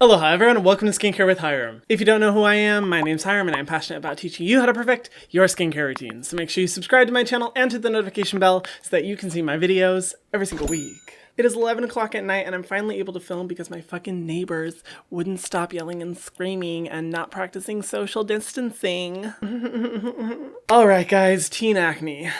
Aloha everyone and welcome to Skincare with Hiram. If you don't know who I am, my name's Hiram and I'm passionate about teaching you how to perfect your skincare routines. So make sure you subscribe to my channel and hit the notification bell so that you can see my videos every single week. It is 11 o'clock at night and I'm finally able to film because my fucking neighbors wouldn't stop yelling and screaming and not practicing social distancing. Alright guys, teen acne.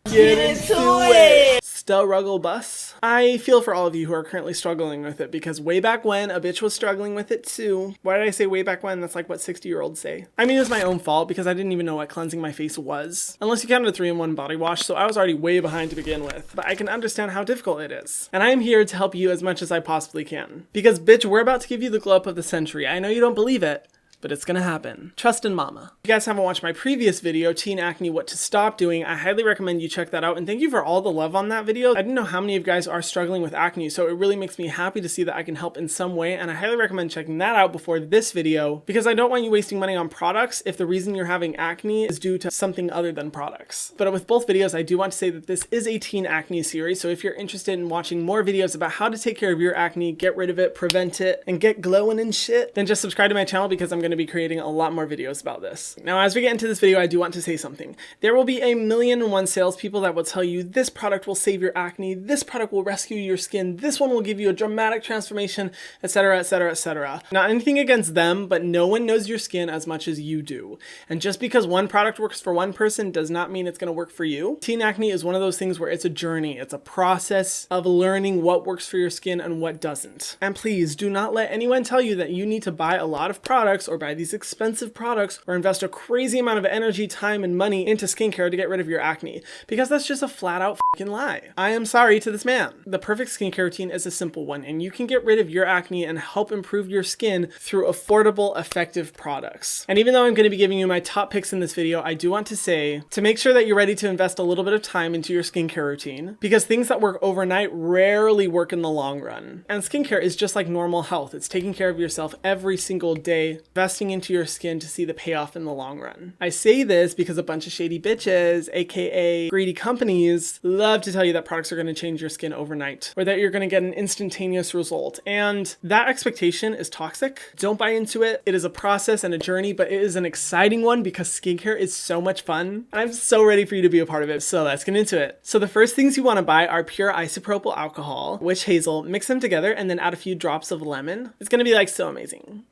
Get into it! Struggle bus. I feel for all of you who are currently struggling with it because way back when, a bitch was struggling with it too. Why did I say way back when? That's like what 60-year-olds say. I mean, it was my own fault because I didn't even know what cleansing my face was. Unless you counted a 3-in-1 body wash, so I was already way behind to begin with. But I can understand how difficult it is. And I am here to help you as much as I possibly can. Because bitch, we're about to give you the glow up of the century. I know you don't believe it, but it's gonna happen. Trust in mama. If you guys haven't watched my previous video, Teen Acne, What to Stop Doing, I highly recommend you check that out, and thank you for all the love on that video. I didn't know how many of you guys are struggling with acne, so it really makes me happy to see that I can help in some way, and I highly recommend checking that out before this video, because I don't want you wasting money on products if the reason you're having acne is due to something other than products. But with both videos, I do want to say that this is a teen acne series, so if you're interested in watching more videos about how to take care of your acne, get rid of it, prevent it, and get glowing and shit, then just subscribe to my channel because I'm going to be creating a lot more videos about this. Now, as we get into this video, I do want to say something. There will be 1,000,001 salespeople that will tell you this product will save your acne, this product will rescue your skin, this one will give you a dramatic transformation, etc., etc., etc. Not anything against them, but no one knows your skin as much as you do. And just because one product works for one person does not mean it's going to work for you. Teen acne is one of those things where it's a journey. It's a process of learning what works for your skin and what doesn't. And please do not let anyone tell you that you need to buy a lot of products or buy these expensive products or invest a crazy amount of energy, time, and money into skincare to get rid of your acne, because that's just a flat out fucking lie. I am sorry to this man. The perfect skincare routine is a simple one, and you can get rid of your acne and help improve your skin through affordable, effective products. And even though I'm going to be giving you my top picks in this video, I do want to say to make sure that you're ready to invest a little bit of time into your skincare routine, because things that work overnight rarely work in the long run. And skincare is just like normal health. It's taking care of yourself every single day, investing into your skin to see the payoff in the long run. I say this because a bunch of shady bitches, aka greedy companies, love to tell you that products are going to change your skin overnight, or that you're going to get an instantaneous result. And that expectation is toxic. Don't buy into it. It is a process and a journey, but it is an exciting one because skincare is so much fun. And I'm so ready for you to be a part of it. So let's get into it. So the first things you want to buy are pure isopropyl alcohol, witch hazel, mix them together, and then add a few drops of lemon. It's going to be like so amazing.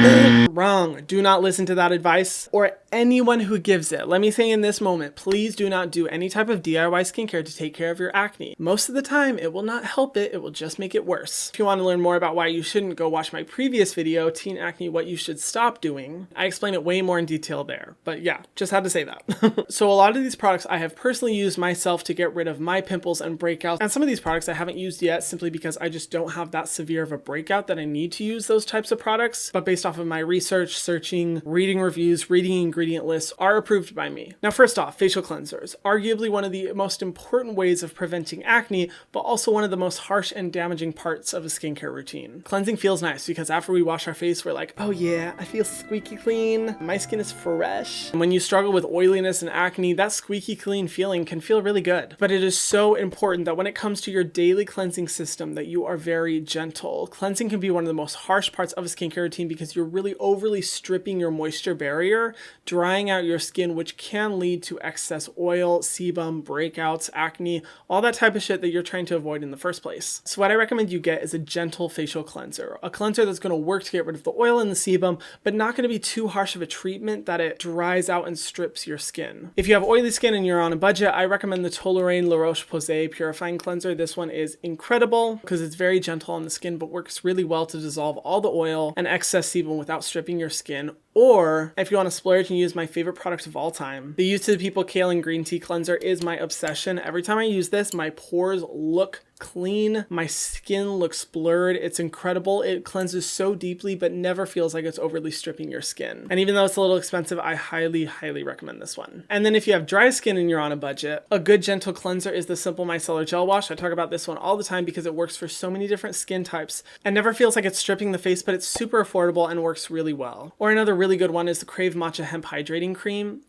Wrong. Do not listen to that advice or anyone who gives it. Let me say in this moment, please do not do any type of DIY skincare to take care of your acne. Most of the time, it will not help it. It will just make it worse. If you want to learn more about why you shouldn't, go watch my previous video, Teen Acne, What You Should Stop Doing. I explain it way more in detail there. But yeah, just had to say that. So a lot of these products I have personally used myself to get rid of my pimples and breakouts. And some of these products I haven't used yet simply because I just don't have that severe of a breakout that I need to use those types of products. But based off of my research, searching, reading reviews, reading ingredient lists, are approved by me. Now, first off, facial cleansers. Arguably one of the most important ways of preventing acne, but also one of the most harsh and damaging parts of a skincare routine. Cleansing feels nice because after we wash our face, we're like, oh yeah, I feel squeaky clean. My skin is fresh. And when you struggle with oiliness and acne, that squeaky clean feeling can feel really good. But it is so important that when it comes to your daily cleansing system, that you are very gentle. Cleansing can be one of the most harsh parts of a skincare routine because you're really overly stripping your moisture barrier, drying out your skin, which can lead to excess oil, sebum, breakouts, acne, all that type of shit that you're trying to avoid in the first place. So what I recommend you get is a gentle facial cleanser, a cleanser that's going to work to get rid of the oil and the sebum, but not going to be too harsh of a treatment that it dries out and strips your skin. If you have oily skin and you're on a budget, I recommend the Toleraine La-Roche Posay Purifying Cleanser. This one is incredible because it's very gentle on the skin, but works really well to dissolve all the oil and excess sebum without stripping your skin. Or if you want to splurge and use my favorite product of all time, the Youth to the People Kale+Green Tea Cleanser is my obsession. Every time I use this, my pores look clean, my skin looks blurred. It's incredible. It cleanses so deeply but never feels like it's overly stripping your skin. And even though it's a little expensive, I highly recommend this one. And then if you have dry skin and you're on a budget, a good gentle cleanser is the simple Micellar gel wash. I talk about this one all the time because it works for so many different skin types and never feels like it's stripping the face, but it's super affordable and works really well. Or another really good one is the Krave Matcha Hemp Hydrating Cream.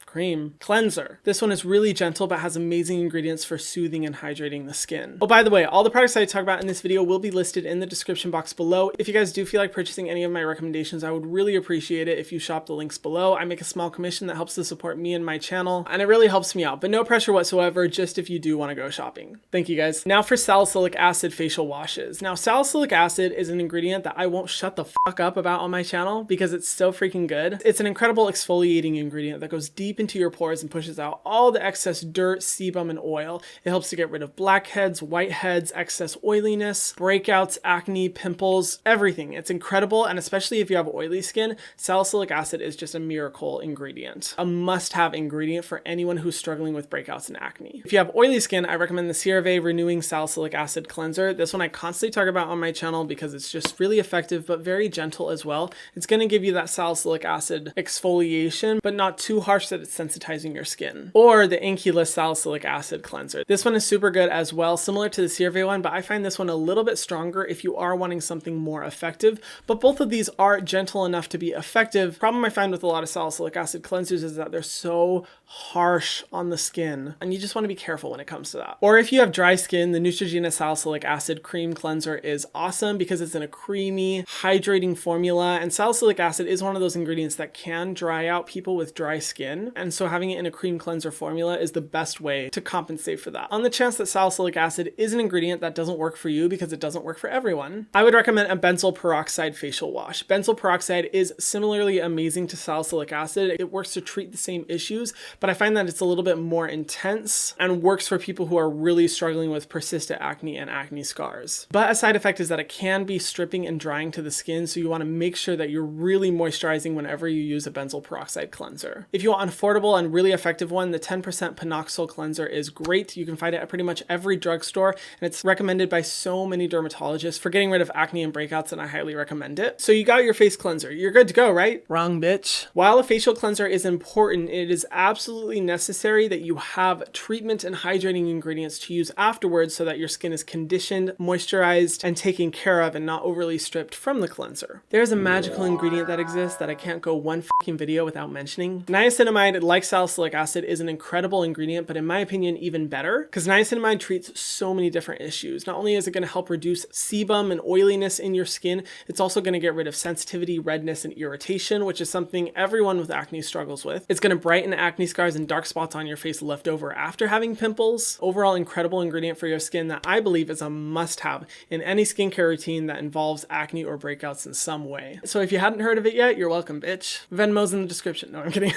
Cream cleanser. This one is really gentle but has amazing ingredients for soothing and hydrating the skin. Oh, by the way, all the products I talk about in this video will be listed in the description box below. If you guys do feel like purchasing any of my recommendations, I would really appreciate it if you shop the links below. I make a small commission that helps to support me and my channel, and it really helps me out, but no pressure whatsoever, just if you do want to go shopping. Thank you guys. Now for salicylic acid facial washes. Now, salicylic acid is an ingredient that I won't shut the fuck up about on my channel because it's so freaking good. It's an incredible exfoliating ingredient that goes deep into your pores and pushes out all the excess dirt, sebum, and oil. It helps to get rid of blackheads, whiteheads, excess oiliness, breakouts, acne, pimples, everything. It's incredible, and especially if you have oily skin, salicylic acid is just a miracle ingredient. A must-have ingredient for anyone who's struggling with breakouts and acne. If you have oily skin, I recommend the CeraVe Renewing Salicylic Acid Cleanser. This one I constantly talk about on my channel because it's just really effective but very gentle as well. It's going to give you that salicylic acid exfoliation, but not too harsh that it's sensitizing your skin. Or the Inkey Salicylic Acid Cleanser. This one is super good as well, similar to the CeraVe one, but I find this one a little bit stronger if you are wanting something more effective. But both of these are gentle enough to be effective. Problem I find with a lot of salicylic acid cleansers is that they're so harsh on the skin, and you just want to be careful when it comes to that. Or if you have dry skin, the Neutrogena Salicylic Acid Cream Cleanser is awesome because it's in a creamy, hydrating formula, and salicylic acid is one of those ingredients that can dry out people with dry skin, and so having it in a cream cleanser formula is the best way to compensate for that. On the chance that salicylic acid is an ingredient that doesn't work for you because it doesn't work for everyone, I would recommend a benzoyl peroxide facial wash. Benzoyl peroxide is similarly amazing to salicylic acid. It works to treat the same issues, but I find that it's a little bit more intense and works for people who are really struggling with persistent acne and acne scars. But a side effect is that it can be stripping and drying to the skin, so you want to make sure that you're really moisturizing whenever you use a benzoyl peroxide cleanser. If you want an affordable and really effective one, the 10% PanOxyl cleanser is great. You can find it at pretty much every drugstore, and it's recommended by so many dermatologists for getting rid of acne and breakouts, and I highly recommend it. So you got your face cleanser. You're good to go, right? Wrong, bitch. While a facial cleanser is important, it is absolutely necessary that you have treatment and hydrating ingredients to use afterwards so that your skin is conditioned, moisturized, and taken care of and not overly stripped from the cleanser. There's a magical ingredient that exists that I can't go one fucking video without mentioning. Niacinamide, like salicylic acid, is an incredible ingredient, but in my opinion, even better, because niacinamide treats so many different issues. Not only is it going to help reduce sebum and oiliness in your skin, it's also going to get rid of sensitivity, redness, and irritation, which is something everyone with acne struggles with. It's going to brighten acne scars and dark spots on your face left over after having pimples. Overall, incredible ingredient for your skin that I believe is a must-have in any skincare routine that involves acne or breakouts in some way. So if you hadn't heard of it yet, you're welcome, bitch. Venmo's in the description. No, I'm kidding.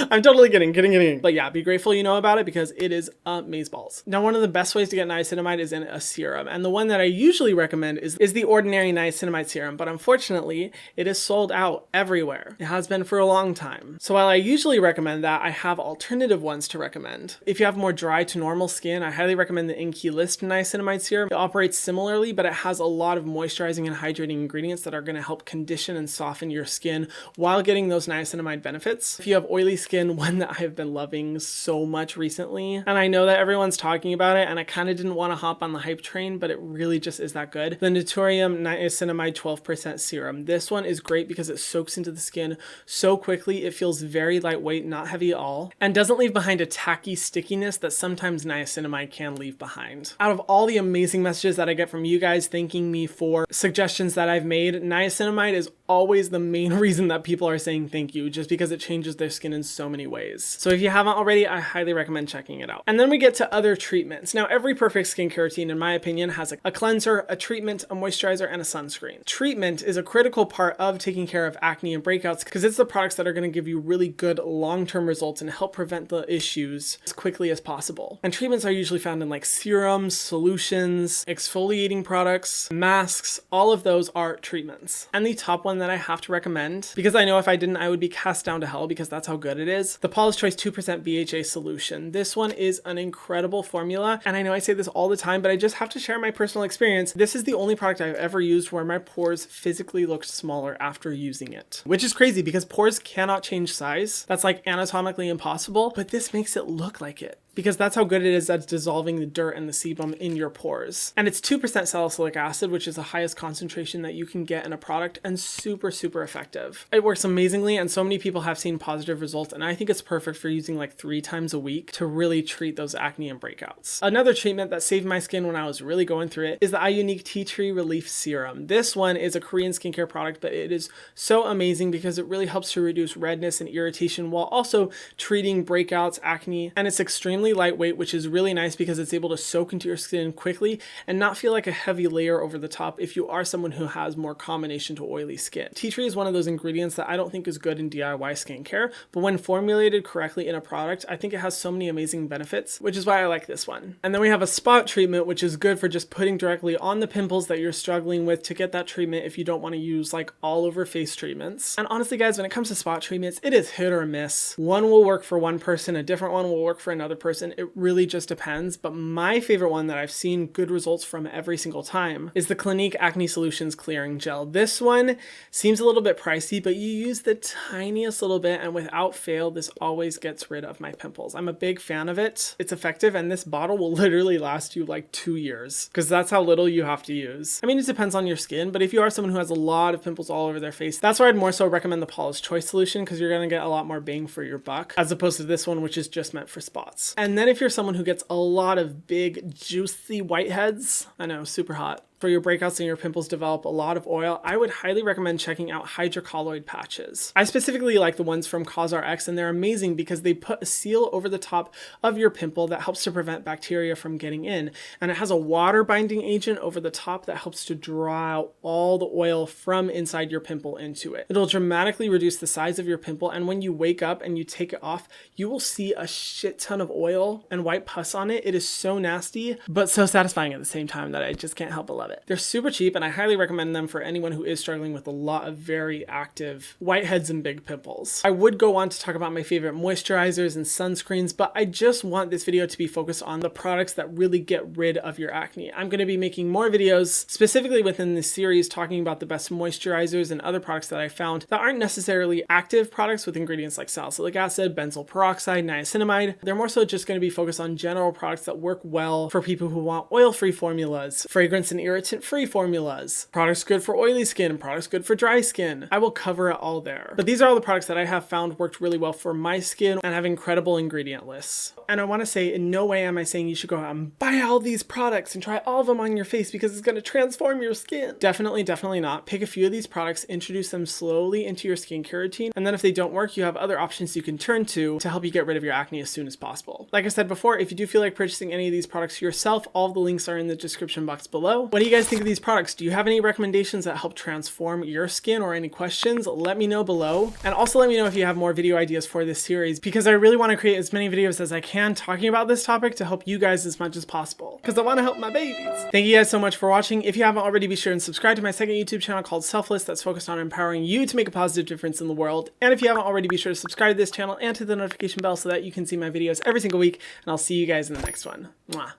I'm totally kidding. But yeah, be grateful you know about it because it is amazeballs. Now, one of the best ways to get niacinamide is in a serum, and the one that I usually recommend is the ordinary niacinamide serum, but unfortunately, it is sold out everywhere. It has been for a long time. So while I usually recommend that, I have alternative ones to recommend. If you have more dry to normal skin, I highly recommend the Inkey niacinamide serum. It operates similarly, but it has a lot of moisturizing and hydrating ingredients that are going to help condition and soften your skin while getting those niacinamide benefits. If you have oily skin, one that I have been loving so much recently, and I know that everyone's talking about it, and I kind of didn't want to hop on the hype train, but it really just is that good. The Naturium Niacinamide 12% serum. This one is great because it soaks into the skin so quickly. It feels very lightweight, not heavy at all, and doesn't leave behind a tacky stickiness that sometimes niacinamide can leave behind. Out of all the amazing messages that I get from you guys thanking me for suggestions that I've made, niacinamide is always the main reason that people are saying thank you, just because it changes their skin in so many ways. So if you haven't already, I highly recommend checking it out. And then we get to other treatments. Now, every perfect skincare routine, in my opinion, has a cleanser, a treatment, a moisturizer, and a sunscreen. Treatment is a critical part of taking care of acne and breakouts because it's the products that are going to give you really good long-term results and help prevent the issues as quickly as possible. And treatments are usually found in like serums, solutions, exfoliating products, masks. All of those are treatments. And the top one that I have to recommend, because I know if I didn't, I would be cast down to hell because that's how good it is, the Paula's Choice 2% BHA solution. This one is an incredible formula, and I know I say this all the time, but I just have to share my personal experience. This is the only product I've ever used where my pores physically looked smaller after using it, which is crazy because pores cannot change size. That's like anatomically impossible, but this makes it look like it. because that's how good it is at dissolving the dirt and the sebum in your pores. And it's 2% salicylic acid, which is the highest concentration that you can get in a product, and super, super effective. It works amazingly, and so many people have seen positive results, and I think it's perfect for using like 3 times a week to really treat those acne and breakouts. Another treatment that saved my skin when I was really going through it is the iUnik Tea Tree Relief Serum. This one is a Korean skincare product, but it is so amazing because it really helps to reduce redness and irritation while also treating breakouts, acne, and it's extremely lightweight, which is really nice because it's able to soak into your skin quickly and not feel like a heavy layer over the top if you are someone who has more combination to oily skin. Tea tree is one of those ingredients that I don't think is good in DIY skincare, but when formulated correctly in a product, I think it has so many amazing benefits, which is why I like this one. And then we have a spot treatment, which is good for just putting directly on the pimples that you're struggling with to get that treatment if you don't want to use like all over face treatments. And honestly guys, when it comes to spot treatments, it is hit or miss. One will work for one person, a different one will work for another person. It really just depends, but my favorite one that I've seen good results from every single time is the Clinique Acne Solutions Clearing Gel. This one seems a little bit pricey, but you use the tiniest little bit and without fail, this always gets rid of my pimples. I'm a big fan of it. It's effective, and this bottle will literally last you like 2 years because that's how little you have to use. I mean, it depends on your skin, but if you are someone who has a lot of pimples all over their face, that's where I'd more so recommend the Paula's Choice solution because you're going to get a lot more bang for your buck as opposed to this one, which is just meant for spots. And then if you're someone who gets a lot of big, juicy whiteheads, I know, super hot, for your breakouts and your pimples develop a lot of oil, I would highly recommend checking out Hydrocolloid patches. I specifically like the ones from CosRX, and they're amazing because they put a seal over the top of your pimple that helps to prevent bacteria from getting in. And it has a water binding agent over the top that helps to draw out all the oil from inside your pimple into it. It'll dramatically reduce the size of your pimple, and when you wake up and you take it off, you will see a shit ton of oil and white pus on it. It is so nasty, but so satisfying at the same time that I just can't help but love it. They're super cheap, and I highly recommend them for anyone who is struggling with a lot of very active whiteheads and big pimples. I would go on to talk about my favorite moisturizers and sunscreens, but I just want this video to be focused on the products that really get rid of your acne. I'm going to be making more videos specifically within this series talking about the best moisturizers and other products that I found that aren't necessarily active products with ingredients like salicylic acid, benzoyl peroxide, niacinamide. They're more so just going to be focused on general products that work well for people who want oil-free formulas, fragrance and irritant-free formulas, products good for oily skin, products good for dry skin. I will cover it all there. But these are all the products that I have found worked really well for my skin and have incredible ingredient lists. And I want to say, in no way am I saying you should go out and buy all these products and try all of them on your face because it's going to transform your skin. Definitely not. Pick a few of these products, introduce them slowly into your skincare routine, and then if they don't work, you have other options you can turn to help you get rid of your acne as soon as possible. Like I said before, if you do feel like purchasing any of these products yourself, all of the links are in the description box below. What do you guys think of these products? Do you have any recommendations that help transform your skin or any questions? Let me know below. And also let me know if you have more video ideas for this series because I really want to create as many videos as I can talking about this topic to help you guys as much as possible because I want to help my babies. Thank you guys so much for watching. If you haven't already, be sure and subscribe to my second YouTube channel called Selfless that's focused on empowering you to make a positive difference in the world. And if you haven't already, be sure to subscribe to this channel and to the notification bell so that you can see my videos every single week. And I'll see you guys in the next one. Mwah.